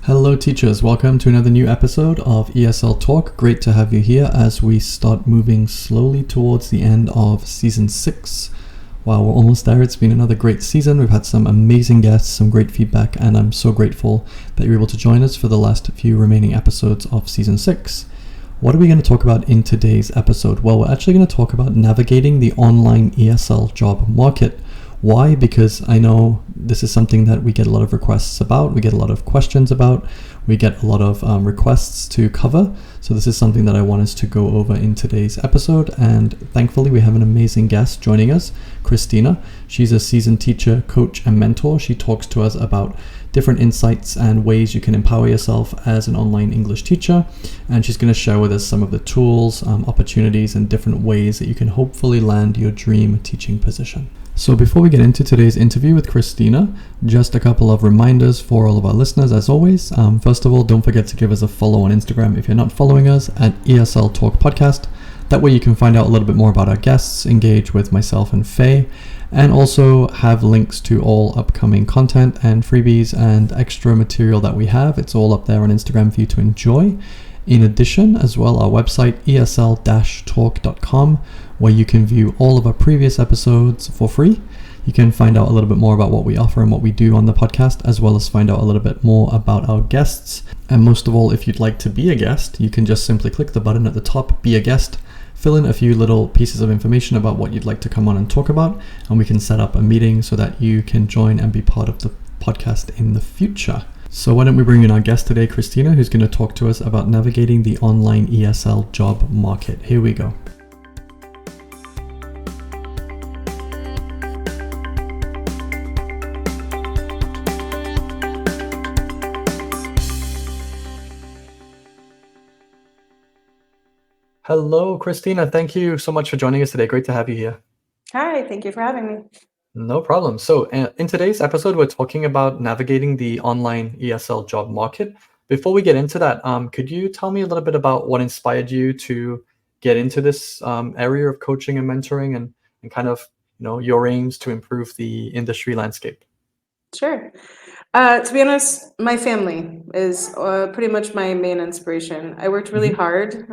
Hello teachers, welcome to another new episode of ESL Talk. Great to have you here as we start moving slowly towards the end of season 6. Wow, we're almost there. It's been another great season. We've had some amazing guests, some great feedback, and I'm so grateful that you're able to join us for the last few remaining episodes of season 6. What are we going to talk about in today's episode? Well, we're actually going to talk about navigating the online ESL job market. Why? Because I know this is something that we get a lot of requests about, we get a lot of questions about, we get a lot of requests to cover. So this is something that I want us to go over in today's episode. And thankfully, we have an amazing guest joining us, Christina. She's a seasoned teacher, coach, and mentor. She talks to us about different insights and ways you can empower yourself as an online English teacher. And she's going to share with us some of the tools, opportunities, and different ways that you can hopefully land your dream teaching position. So before we get into today's interview with Christina, just a couple of reminders for all of our listeners as always. First of all, don't forget to give us a follow on Instagram if you're not following us at ESL Talk Podcast. That way you can find out a little bit more about our guests, engage with myself and Faye, and also have links to all upcoming content and freebies and extra material that we have. It's all up there on Instagram for you to enjoy. In addition, as well, our website, esl-talk.com, where you can view all of our previous episodes for free. You can find out a little bit more about what we offer and what we do on the podcast, as well as find out a little bit more about our guests. And most of all, if you'd like to be a guest, you can just simply click the button at the top, Be a Guest, fill in a few little pieces of information about what you'd like to come on and talk about, and we can set up a meeting so that you can join and be part of the podcast in the future. So why don't we bring in our guest today, Christina, who's going to talk to us about navigating the online ESL job market. Here we go. Hello, Christina. Thank you so much for joining us today. Great to have you here. Hi, thank you for having me. No problem. So in today's episode, we're talking about navigating the online ESL job market. Before we get into that, could you tell me a little bit about what inspired you to get into this area of coaching and mentoring and kind of, your aims to improve the industry landscape? Sure. To be honest, my family is pretty much my main inspiration. I worked really hard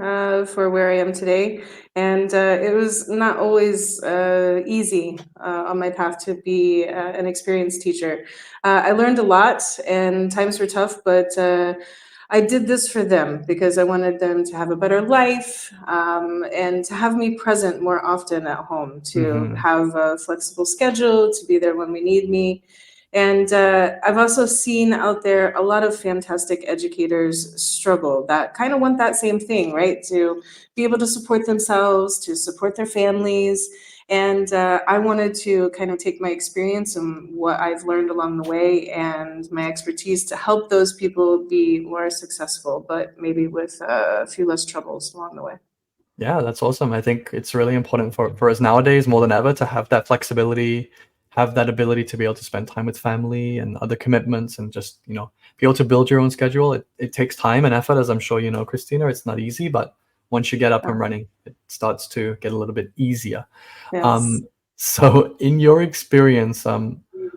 for where I am today, and it was not always easy on my path to be an experienced teacher. I learned a lot, and times were tough, but I did this for them because I wanted them to have a better life and to have me present more often at home, to have a flexible schedule, to be there when we need me. And I've also seen out there a lot of fantastic educators struggle that kind of want that same thing, right? To be able to support themselves, to support their families. And I wanted to kind of take my experience and what I've learned along the way and my expertise to help those people be more successful, but maybe with a few less troubles along the way. Yeah, that's awesome. I think it's really important for us nowadays more than ever to have that flexibility, have that ability to be able to spend time with family and other commitments and just, be able to build your own schedule. It takes time and effort, as I'm sure you know, Christina. It's not easy, but once you get up and running, it starts to get a little bit easier. Yes. So in your experience,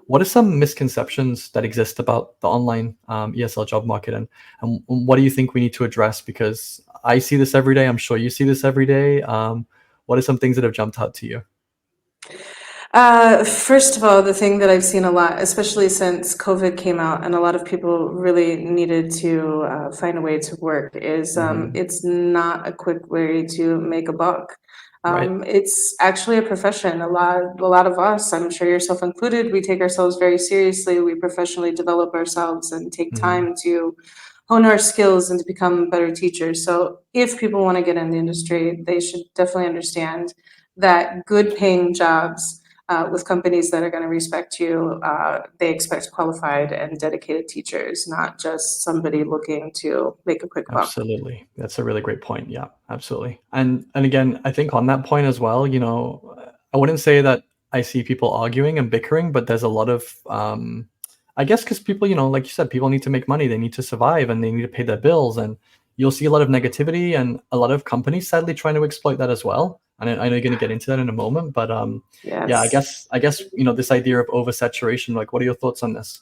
what are some misconceptions that exist about the online ESL job market, and what do you think we need to address? Because I see this every day. I'm sure you see this every day. What are some things that have jumped out to you? First of all, the thing that I've seen a lot, especially since COVID came out and a lot of people really needed to find a way to work, is it's not a quick way to make a buck. Right. It's actually a profession. A lot of us, I'm sure yourself included, we take ourselves very seriously. We professionally develop ourselves and take time to hone our skills and to become better teachers. So if people want to get in the industry, they should definitely understand that good paying jobs with companies that are going to respect you, they expect qualified and dedicated teachers, not just somebody looking to make a quick buck. Absolutely. That's a really great point. Yeah, absolutely. And again, I think on that point as well, I wouldn't say that I see people arguing and bickering, but there's a lot of, I guess, because people, like you said, people need to make money, they need to survive, and they need to pay their bills. And you'll see a lot of negativity and a lot of companies sadly trying to exploit that as well. And I know you're going to get into that in a moment, but Yes. yeah, I guess this idea of oversaturation, like, what are your thoughts on this?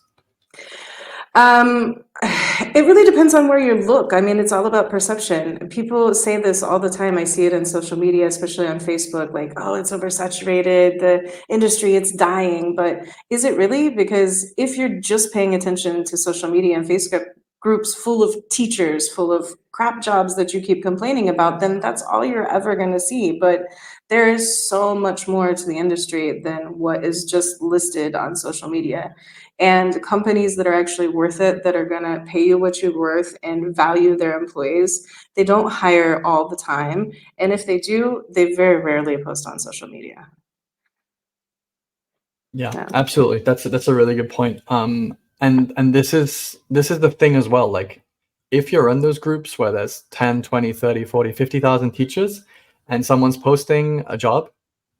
It really depends on where you look. I mean, it's all about perception. People say this all the time. I see it in social media, especially on Facebook, like, oh, it's oversaturated, the industry, it's dying. But is it really? Because if you're just paying attention to social media and Facebook groups full of teachers, full of crap jobs that you keep complaining about, then that's all you're ever going to see. But there is so much more to the industry than what is just listed on social media. And companies that are actually worth it, that are going to pay you what you're worth and value their employees, they don't hire all the time. And if they do, they very rarely post on social media. Yeah, Yeah. absolutely. That's a really good point. And this is the thing as well. Like, if you're in those groups where there's 10, 20, 30, 40, 50,000 teachers and someone's posting a job,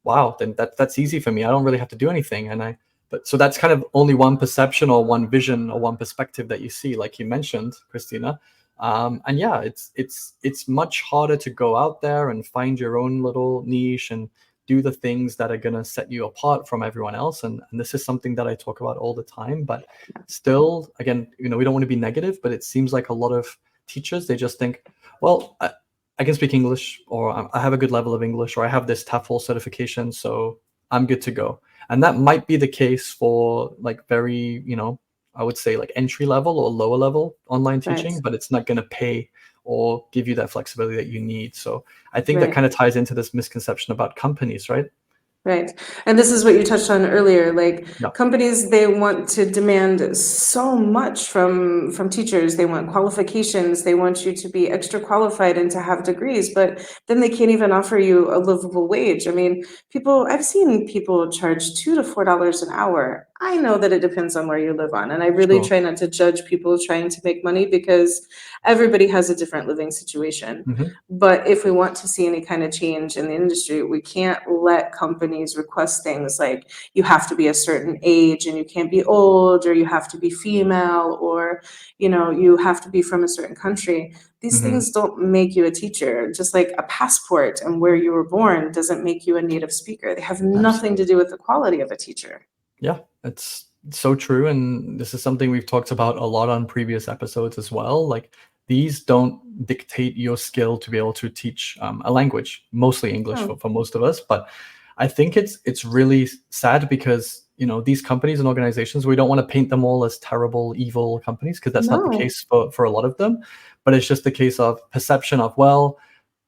wow, then that's easy for me. I don't really have to do anything. But so that's kind of only one perception or one vision or one perspective that you see, like you mentioned, Christina. And yeah, it's much harder to go out there and find your own little niche and do the things that are going to set you apart from everyone else. And this is something that I talk about all the time. But still, again, we don't want to be negative, but it seems like a lot of teachers, they just think, well, I can speak English, or I have a good level of English, or I have this TOEFL certification, so I'm good to go. And that might be the case for like very, I would say like entry level or lower level online Right. teaching, but it's not going to pay or give you that flexibility that you need. So I think that Right. kind of ties into this misconception about companies, right? Right. And this is what you touched on earlier. Like Yeah. companies, they want to demand so much from teachers. They want qualifications. They want you to be extra qualified and to have degrees, but then they can't even offer you a livable wage. I mean, I've seen people charge $2 to $4 an hour. I know that it depends on where you live on, and I really Sure. try not to judge people trying to make money because everybody has a different living situation. Hmm. But if we want to see any kind of change in the industry, we can't let companies request things like you have to be a certain age and you can't be old, or you have to be female, or you have to be from a certain country. These Hmm. things don't make you a teacher, just like a passport and where you were born doesn't make you a native speaker. They have nothing to Absolutely. do with the quality of a teacher. Yeah, it's so true. And this is something we've talked about a lot on previous episodes as well. Like, these don't dictate your skill to be able to teach a language, mostly English No, for most of us. But I think it's really sad because, these companies and organizations, we don't want to paint them all as terrible, evil companies, because that's not the no, case for a lot of them. But it's just the case of perception of, well,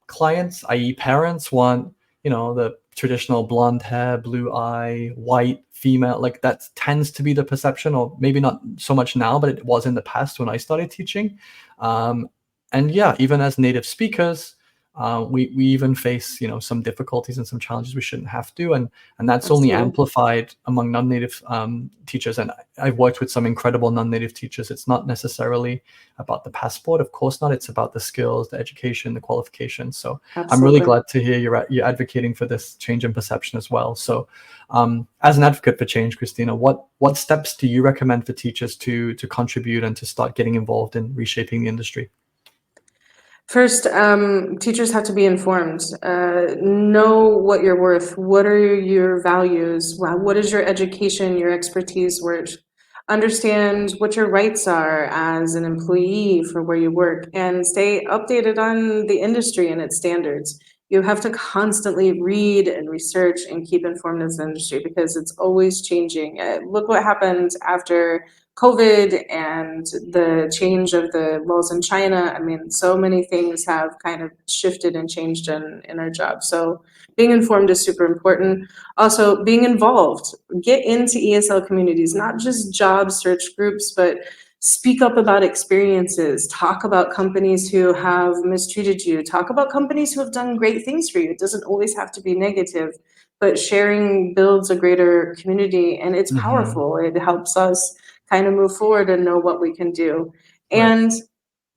clients, i.e., parents, want, the traditional blonde hair, blue eye, white female. Like, that tends to be the perception, or maybe not so much now, but it was in the past when I started teaching. Um, and yeah, even as native speakers, we even face, some difficulties and some challenges we shouldn't have to, and that's only absolutely. amplified among non-native teachers. And I've worked with some incredible non-native teachers. It's not necessarily about the passport, of course not. It's about the skills, the education, the qualifications. So I'm really Absolutely. glad to hear you're advocating for this change in perception as well. So, as an advocate for change, Christina, what steps do you recommend for teachers to contribute and to start getting involved in reshaping the industry? First, teachers have to be informed. Know what you're worth. What are your values? What is your education, your expertise worth? Understand what your rights are as an employee for where you work, and stay updated on the industry and its standards. You have to constantly read and research and keep informed of the industry because it's always changing. Look what happened after COVID and the change of the laws in China. I mean, so many things have kind of shifted and changed in our job. So being informed is super important. Also, being involved. Get into ESL communities, not just job search groups, but speak up about experiences. Talk about companies who have mistreated you. Talk about companies who have done great things for you. It doesn't always have to be negative, but sharing builds a greater community, and it's Hmm. powerful. It helps us kind of move forward and know what we can do. Right. And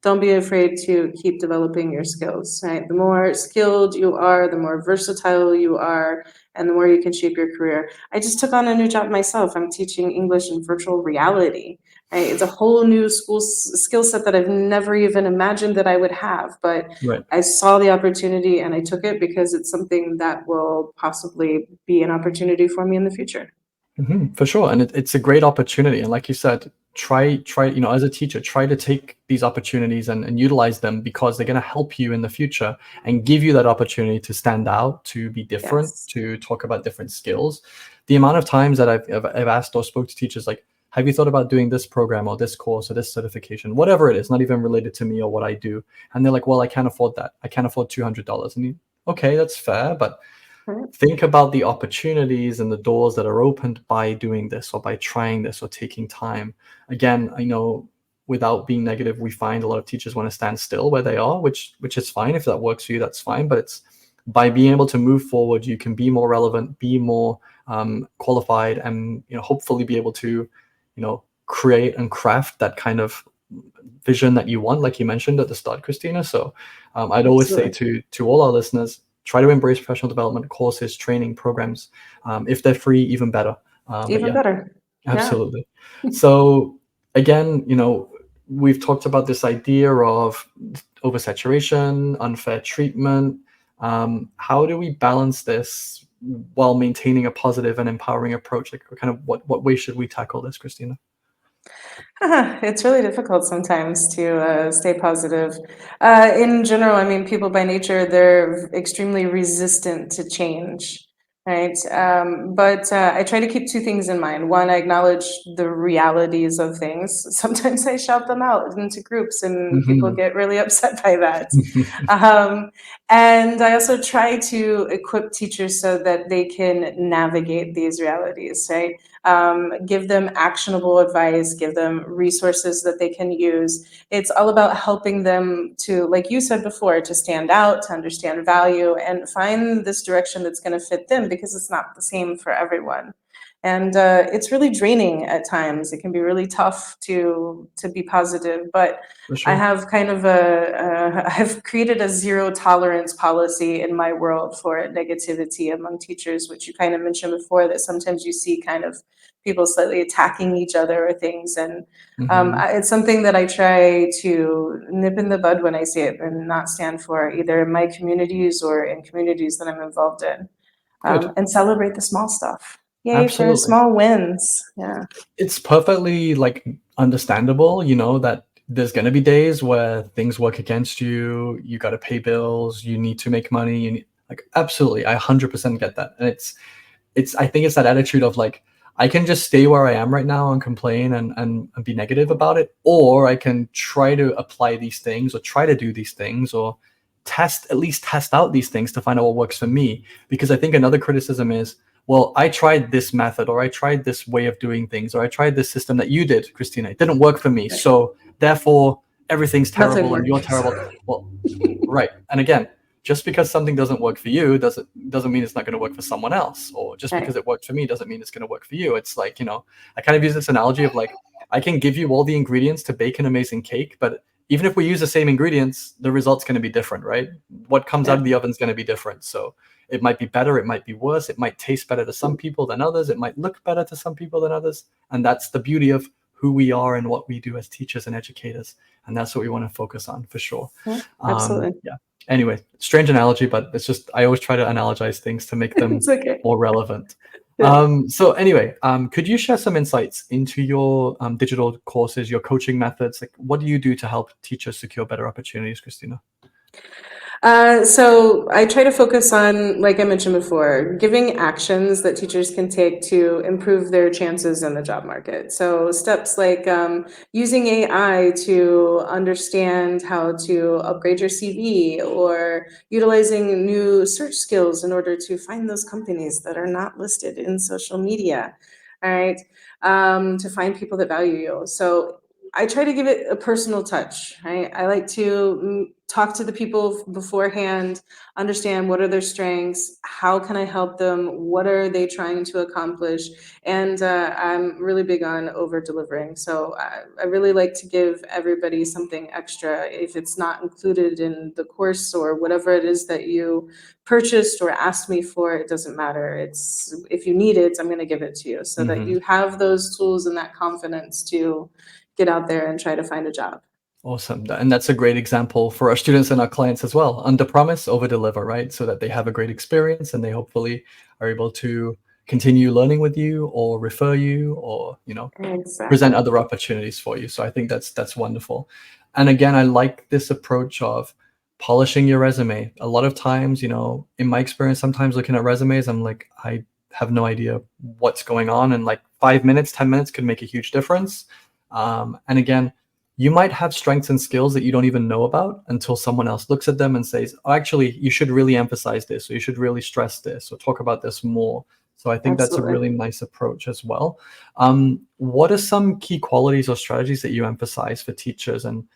don't be afraid to keep developing your skills, right? The more skilled you are, the more versatile you are, and the more you can shape your career. I just took on a new job myself. I'm teaching English in virtual reality, right? It's a whole new skill set that I've never even imagined that I would have, but Right. I saw the opportunity and I took it because it's something that will possibly be an opportunity for me in the future. For sure. And it's a great opportunity. And like you said, try, as a teacher, try to take these opportunities and utilize them, because they're going to help you in the future and give you that opportunity to stand out, to be different, Yes. to talk about different skills. The amount of times that I've asked or spoke to teachers, like, have you thought about doing this program or this course or this certification, whatever it is, not even related to me or what I do. And they're like, well, I can't afford that. I can't afford $200. And okay, that's fair. But Right. think about the opportunities and the doors that are opened by doing this or by trying this or taking time. Again, I know, without being negative, we find a lot of teachers want to stand still where they are, which is fine. If that works for you, that's fine. But it's by being able to move forward, you can be more relevant, be more qualified, and hopefully be able to create and craft that kind of vision that you want, like you mentioned at the start, Christina. So I'd always say Absolutely. to all our listeners, try to embrace professional development courses, training programs. If they're free, even better. But Even yeah, better. Yeah. absolutely. So again, we've talked about this idea of oversaturation, unfair treatment. How do we balance this while maintaining a positive and empowering approach? Like, kind of what way should we tackle this, Christina? It's really difficult sometimes to stay positive. In general, I mean, people by nature, they're extremely resistant to change, right? But I try to keep two things in mind. One, I acknowledge the realities of things. Sometimes I shout them out into groups, and people Hmm. get really upset by that. Um, and I also try to equip teachers so that they can navigate these realities, right? Give them actionable advice, give them resources that they can use. It's all about helping them to, like you said before, to stand out, to understand value, and find this direction that's going to fit them because it's not the same for everyone. And it's really draining at times. It can be really tough to be positive, but For I sure. have kind of I've created a zero tolerance policy in my world for negativity among teachers, which you kind of mentioned before, that sometimes you see kind of people slightly attacking each other or things. And Hmm. it's something that I try to nip in the bud when I see it and not stand for, either in my communities or in communities that I'm involved in, Good. and celebrate the small stuff. Yay for Absolutely. small wins. Yeah. It's perfectly like understandable, that there's going to be days where things work against you. You got to pay bills. You need to make money. Like, absolutely, I 100% get that. And I think it's that attitude of like, I can just stay where I am right now and complain and be negative about it, or I can try to apply these things or try to do these things or at least test out these things to find out what works for me. Because I think another criticism is, well, I tried this method or I tried this way of doing things or I tried this system that you did, Christina. It didn't work for me. Right. So therefore everything's Nothing terrible and you're works. terrible. Well, right. And again, just because something doesn't work for you doesn't mean it's not going to work for someone else, or just because Right. it worked for me doesn't mean it's going to work for you. It's like, I kind of use this analogy of like, I can give you all the ingredients to bake an amazing cake, but even if we use the same ingredients, the result's going to be different, right? What comes out Yeah. of the oven is going to be different. So it might be better, it might be worse, it might taste better to some people than others, it might look better to some people than others, and that's the beauty of who we are and what we do as teachers and educators, and that's what we want to focus on for sure. Yeah. Absolutely. Yeah. Anyway, strange analogy, but it's just I always try to analogize things to make them It's okay. more relevant. Yeah. So anyway, could you share some insights into your digital courses, your coaching methods? Like, what do you do to help teachers secure better opportunities, Christina? So I try to focus on, like I mentioned before, giving actions that teachers can take to improve their chances in the job market. So steps like using AI to understand how to upgrade your CV, or utilizing new search skills in order to find those companies that are not listed in social media. All right. To find people that value you. So I try to give it a personal touch. I like to talk to the people beforehand, understand what are their strengths, how can I help them, what are they trying to accomplish, and I'm really big on over delivering. So I really like to give everybody something extra if it's not included in the course or whatever it is that you purchased or asked me for. It doesn't matter. It's, if you need it, I'm going to give it to you so that Hmm. you have those tools and that confidence to get out there and try to find a job. Awesome. And that's a great example for our students and our clients as well. Under promise, over deliver, right? So that they have a great experience and they hopefully are able to continue learning with you or refer you or, present Exactly. other opportunities for you. So I think that's wonderful. And again, I like this approach of polishing your resume. A lot of times, in my experience, sometimes looking at resumes, I'm like, I have no idea what's going on. And like 5 minutes, 10 minutes could make a huge difference. And again, you might have strengths and skills that you don't even know about until someone else looks at them and says, oh, actually, you should really emphasize this, or you should really stress this, or talk about this more. So I think that's a really Absolutely. nice approach as well. What are some key qualities or strategies that you emphasize for teachers? And,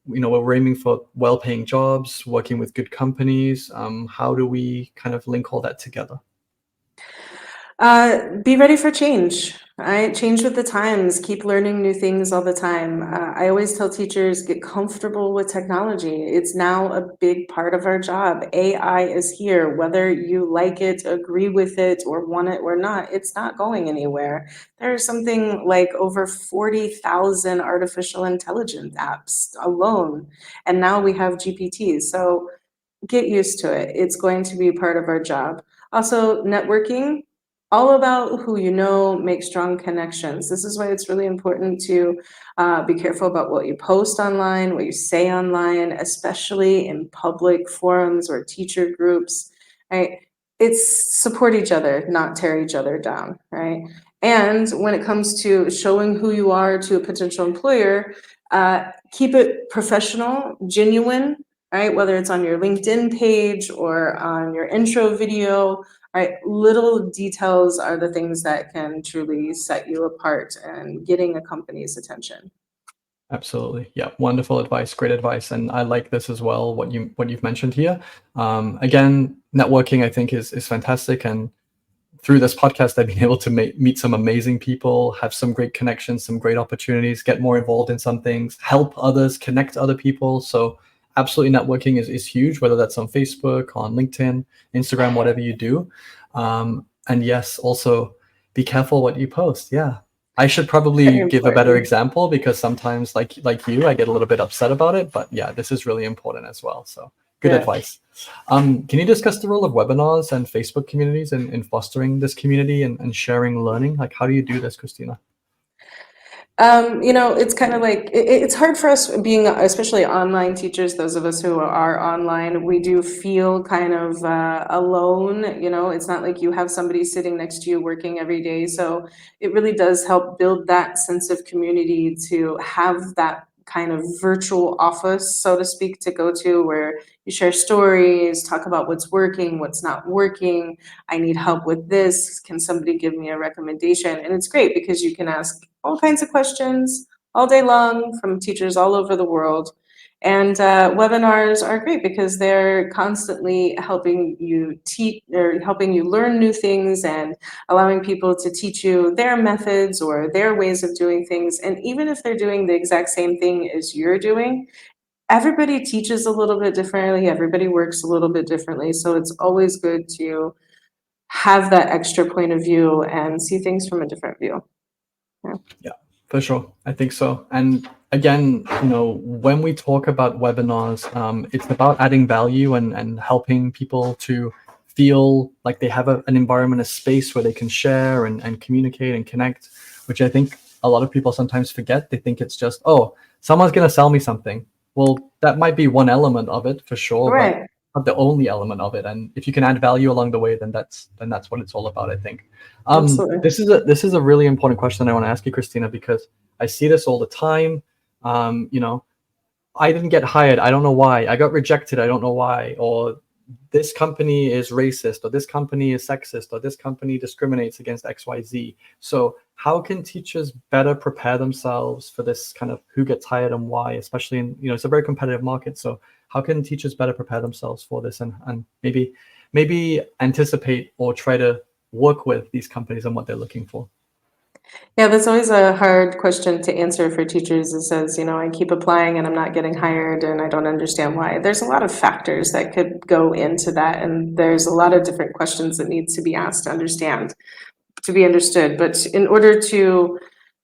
we're aiming for well-paying jobs, working with good companies. How do we kind of link all that together? Be ready for change. Right? Change with the times. Keep learning new things all the time. I always tell teachers, get comfortable with technology. It's now a big part of our job. AI is here. Whether you like it, agree with it, or want it or not, it's not going anywhere. There's something like over 40,000 artificial intelligence apps alone. And now we have GPTs. So get used to it. It's going to be part of our job. Also, networking, all about who you know, make strong connections. This is why it's really important to be careful about what you post online, what you say online, especially in public forums or teacher groups, right? It's support each other, not tear each other down, right? And when it comes to showing who you are to a potential employer, keep it professional, genuine, right? Whether it's on your LinkedIn page or on your intro video, right? Little details are the things that can truly set you apart and getting a company's attention. Absolutely. Yeah. Wonderful advice. Great advice. And I like this as well, what you've mentioned here. Again, networking I think is fantastic. And through this podcast, I've been able to meet some amazing people, have some great connections, some great opportunities, get more involved in some things, help others, connect other people. So absolutely networking is huge, whether that's on Facebook, on LinkedIn, Instagram, whatever you do. And yes, also be careful what you post. Yeah. I should probably Very give a better important. example because sometimes like you, I get a little bit upset about it. But yeah, this is really important as well. So good Yeah. advice. Can you discuss the role of webinars and Facebook communities in fostering this community and sharing learning? Like, how do you do this, Christina? It's kind of like it's hard for us being, especially online teachers, those of us who are online, we do feel kind of alone. It's not like you have somebody sitting next to you working every day. So it really does help build that sense of community to have that kind of virtual office, so to speak, to go to where you share stories, talk about what's working, what's not working. I need help with this. Can somebody give me a recommendation? And it's great because you can ask all kinds of questions all day long from teachers all over the world. And webinars are great because they're constantly helping you teach or helping you learn new things and allowing people to teach you their methods or their ways of doing things. And even if they're doing the exact same thing as you're doing, everybody teaches a little bit differently, everybody works a little bit differently. So it's always good to have that extra point of view and see things from a different view. Yeah. Yeah, for sure. I think so. And again, when we talk about webinars, it's about adding value and helping people to feel like they have an environment, a space where they can share and communicate and connect, which I think a lot of people sometimes forget. They think it's just, oh, someone's going to sell me something. Well, that might be one element of it for sure, but Right. not the only element of it. And if you can add value along the way, then that's what it's all about, I think. Absolutely. This is a really important question I want to ask you, Christina, because I see this all the time. Um, you know, I didn't get hired. I don't know why. I got rejected. I don't know why. Or this company is racist, or this company is sexist, or this company discriminates against XYZ. So how can teachers better prepare themselves for this kind of who gets hired and why, especially in, it's a very competitive market. So how can teachers better prepare themselves for this and maybe anticipate or try to work with these companies and what they're looking for? Yeah, that's always a hard question to answer for teachers. It says, I keep applying and I'm not getting hired and I don't understand why. There's a lot of factors that could go into that, and there's a lot of different questions that needs to be asked to understand, to be understood. But in order to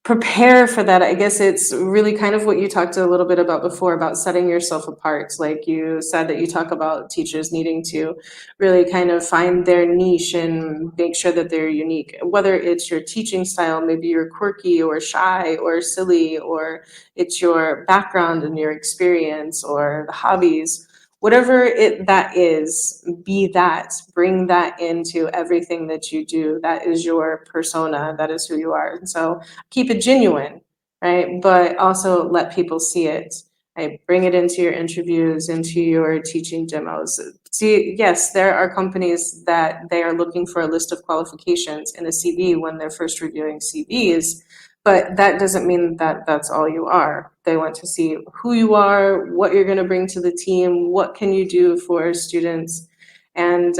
prepare for that, I guess it's really kind of what you talked a little bit about before about setting yourself apart. Like you said that you talk about teachers needing to really kind of find their niche and make sure that they're unique. Whether it's your teaching style, maybe you're quirky or shy or silly, or it's your background and your experience or the hobbies. Whatever that is, be that, bring that into everything that you do. That is your persona, that is who you are. And so keep it genuine, right? But also let people see it. Right? Bring it into your interviews, into your teaching demos. See, yes, there are companies that they are looking for a list of qualifications in a CV when they're first reviewing CVs, but that doesn't mean that that's all you are. They want to see who you are, what you're going to bring to the team, what can you do for students, and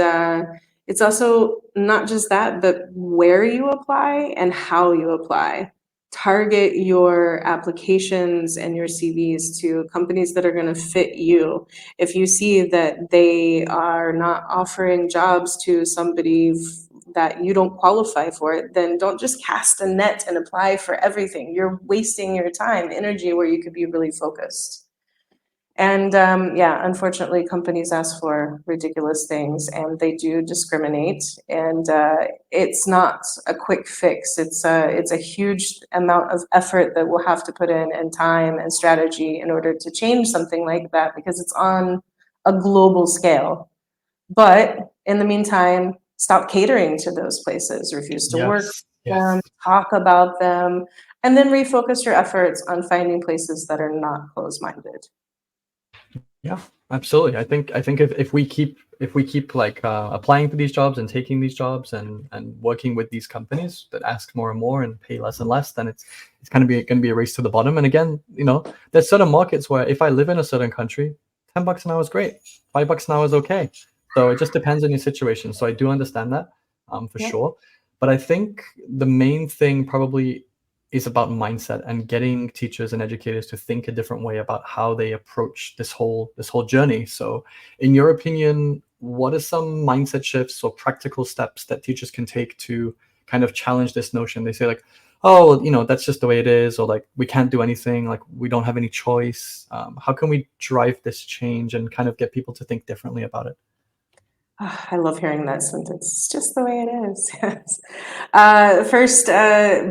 it's also not just that, but where you apply and how you apply. Target your applications and your CVs to companies that are going to fit you. If you see that they are not offering jobs to somebody that you don't qualify for it, then don't just cast a net and apply for everything. You're wasting your time, energy where you could be really focused. And yeah, unfortunately, companies ask for ridiculous things and they do discriminate. And it's not a quick fix. It's a huge amount of effort that we'll have to put in and time and strategy in order to change something like that because it's on a global scale. But in the meantime, stop catering to those places, refuse to work Yes, with them, yes. talk about them, and then refocus your efforts on finding places that are not closed minded. Yeah, absolutely. I think if we keep like applying for these jobs and taking these jobs and working with these companies that ask more and more and pay less and less, then it's kind of be going to be a race to the bottom. And again, there's certain markets where if I live in a certain country, $10 an hour is great, $5 an hour is okay. So it just depends on your situation. So I do understand that, for Yeah. sure. But I think the main thing probably is about mindset and getting teachers and educators to think a different way about how they approach this whole journey. So in your opinion, what are some mindset shifts or practical steps that teachers can take to kind of challenge this notion? They say like, oh, that's just the way it is, or like we can't do anything, like we don't have any choice. How can we drive this change and kind of get people to think differently about it? I love hearing that sentence. It's just the way it is. Yes. First,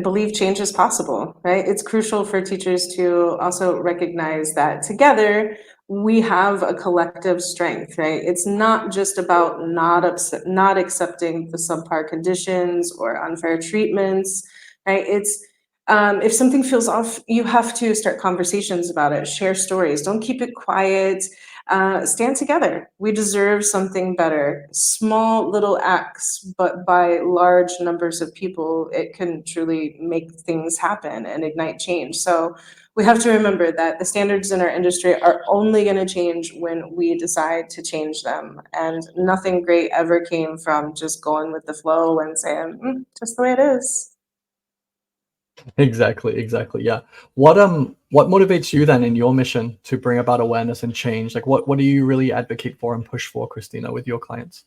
believe change is possible, right? It's crucial for teachers to also recognize that together we have a collective strength, right? It's not just about not accepting the subpar conditions or unfair treatments, right? It's if something feels off, you have to start conversations about it, share stories. Don't keep it quiet. Stand together. We deserve something better. Small little acts, but by large numbers of people, it can truly make things happen and ignite change. So we have to remember that the standards in our industry are only going to change when we decide to change them. And nothing great ever came from just going with the flow and saying, just the way it is. Exactly. Yeah. What motivates you then in your mission to bring about awareness and change? Like what do you really advocate for and push for, Christina, with your clients?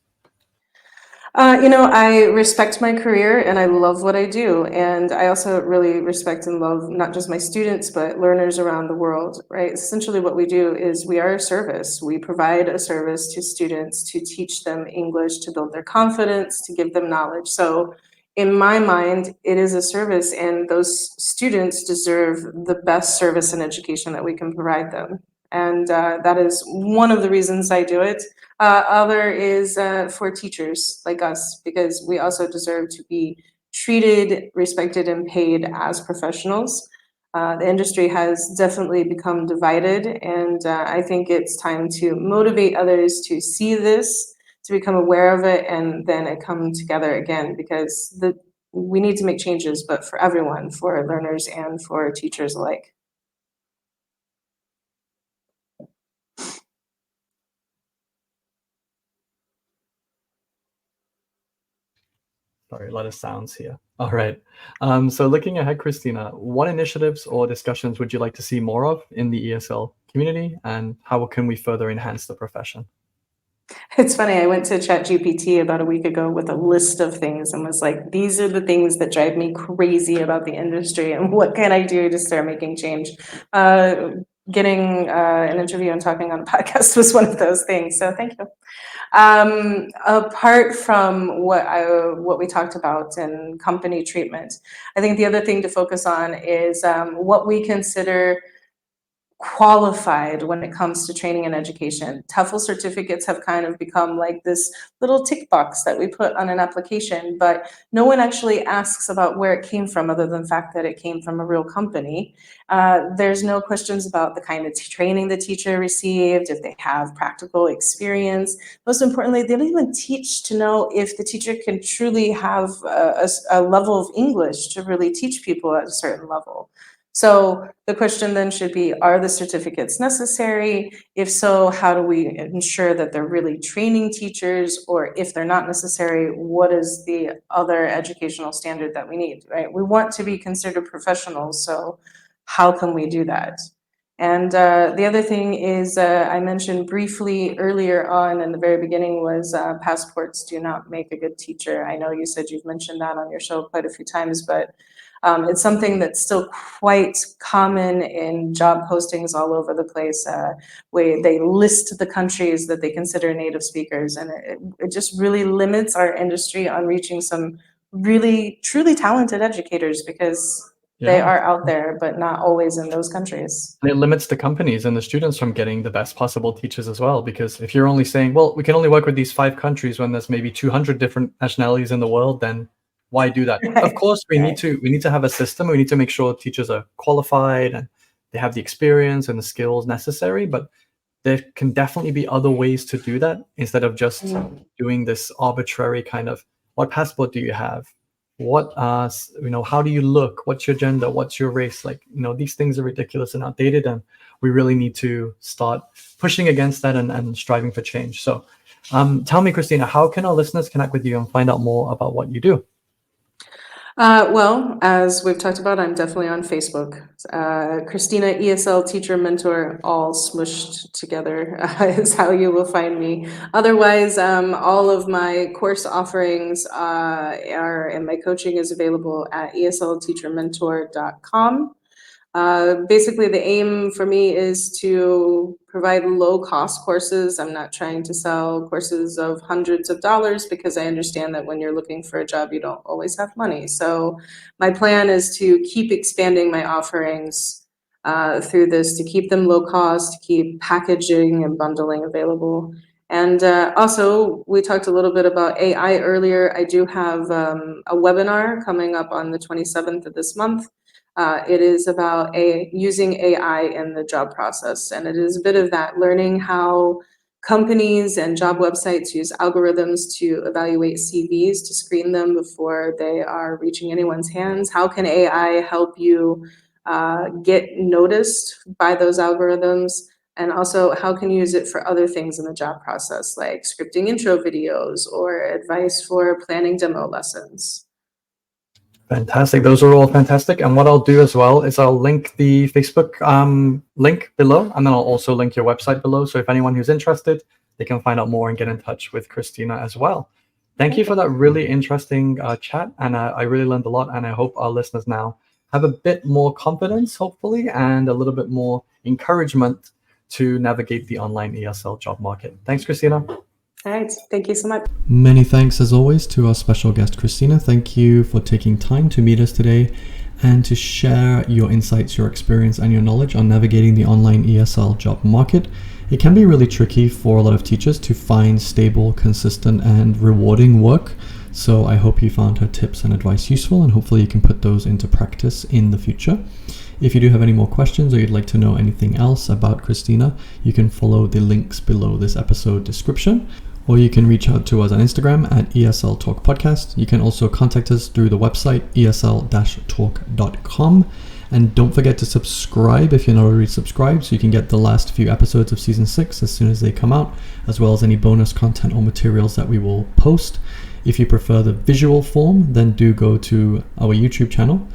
I respect my career and I love what I do. And I also really respect and love not just my students, but learners around the world, right? Essentially, what we do is we are a service. We provide a service to students to teach them English, to build their confidence, to give them knowledge. So, in my mind, it is a service, and those students deserve the best service and education that we can provide them. And that is one of the reasons I do it. Other is for teachers like us, because we also deserve to be treated, respected, and paid as professionals. The industry has definitely become divided, and I think it's time to motivate others to see this, to become aware of it, and then it come together again because we need to make changes, but for everyone, for learners and for teachers alike. Sorry, a lot of sounds here. All right. So looking ahead, Christina, what initiatives or discussions would you like to see more of in the ESL community, and how can we further enhance the profession? It's funny, I went to ChatGPT about a week ago with a list of things and was like, these are the things that drive me crazy about the industry and what can I do to start making change? Uh, Getting an interview and talking on a podcast was one of those things. So thank you. Apart from what we talked about in company treatment, I think the other thing to focus on is what we consider qualified when it comes to training and education. TEFL certificates have kind of become like this little tick box that we put on an application, but no one actually asks about where it came from other than the fact that it came from a real company. There's no questions about the kind of training the teacher received, if they have practical experience. Most importantly, they don't even teach to know if the teacher can truly have a level of English to really teach people at a certain level. So the question then should be, are the certificates necessary? If so, how do we ensure that they're really training teachers? Or if they're not necessary, what is the other educational standard that we need, right? We want to be considered professionals, so how can we do that? And the other thing is, I mentioned briefly earlier on in the very beginning was passports do not make a good teacher. I know you said you've mentioned that on your show quite a few times, but it's something that's still quite common in job postings all over the place, where they list the countries that they consider native speakers. And it just really limits our industry on reaching some really, truly talented educators because they Yeah. are out there, but not always in those countries. And it limits the companies and the students from getting the best possible teachers as well. Because if you're only saying, well, we can only work with these 5 countries when there's maybe 200 different nationalities in the world, then why do that? Of course, we need to have a system. We need to make sure teachers are qualified and they have the experience and the skills necessary. But there can definitely be other ways to do that instead of just doing this arbitrary kind of, what passport do you have? What how do you look? What's your gender? What's your race? Like, these things are ridiculous and outdated, and we really need to start pushing against that and striving for change. So tell me, Christina, how can our listeners connect with you and find out more about what you do? Well, as we've talked about, I'm definitely on Facebook. Christina, ESL teacher mentor, all smushed together is how you will find me. Otherwise, all of my course offerings are, and my coaching is available at eslteachermentor.com. Basically, the aim for me is to provide low-cost courses. I'm not trying to sell courses of hundreds of dollars because I understand that when you're looking for a job, you don't always have money. So my plan is to keep expanding my offerings through this, to keep them low cost, to keep packaging and bundling available. And also, we talked a little bit about AI earlier. I do have a webinar coming up on the 27th of this month. It is about using AI in the job process. And it is a bit of that, learning how companies and job websites use algorithms to evaluate CVs, to screen them before they are reaching anyone's hands. How can AI help you get noticed by those algorithms? And also, how can you use it for other things in the job process, like scripting intro videos or advice for planning demo lessons? Fantastic. Those are all fantastic. And what I'll do as well is I'll link the Facebook link below, and then I'll also link your website below. So if anyone who's interested, they can find out more and get in touch with Christina as well. Thank you for that really interesting chat. And I really learned a lot. And I hope our listeners now have a bit more confidence, hopefully, and a little bit more encouragement to navigate the online ESL job market. Thanks, Christina. All right. Thank you so much. Many thanks, as always, to our special guest, Christina. Thank you for taking time to meet us today and to share your insights, your experience, and your knowledge on navigating the online ESL job market. It can be really tricky for a lot of teachers to find stable, consistent, and rewarding work. So I hope you found her tips and advice useful, and hopefully you can put those into practice in the future. If you do have any more questions or you'd like to know anything else about Christina, you can follow the links below this episode description, or you can reach out to us on Instagram at ESL Talk Podcast. You can also contact us through the website esl-talk.com. And don't forget to subscribe if you're not already subscribed, so you can get the last few episodes of season 6 as soon as they come out, as well as any bonus content or materials that we will post. If you prefer the visual form, then do go to our YouTube channel,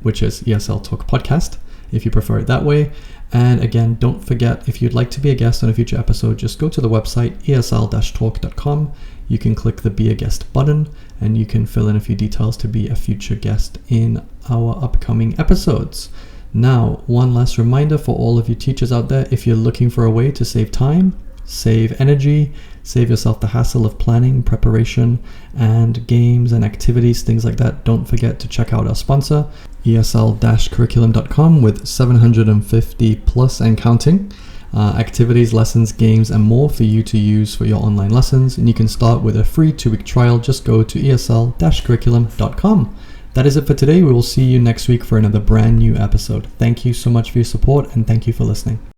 which is ESL Talk Podcast. if you prefer it that way. And again, don't forget, if you'd like to be a guest on a future episode, just go to the website esl-talk.com. You can click the Be a Guest button and you can fill in a few details to be a future guest in our upcoming episodes. Now, one last reminder for all of you teachers out there, if you're looking for a way to save time, save energy, save yourself the hassle of planning, preparation, and games and activities, things like that, don't forget to check out our sponsor, esl-curriculum.com, with 750 plus and counting activities, lessons, games, and more for you to use for your online lessons. And you can start with a free 2-week trial. Just go to esl-curriculum.com. That is it for today. We will see you next week for another brand new episode. Thank you so much for your support, and thank you for listening.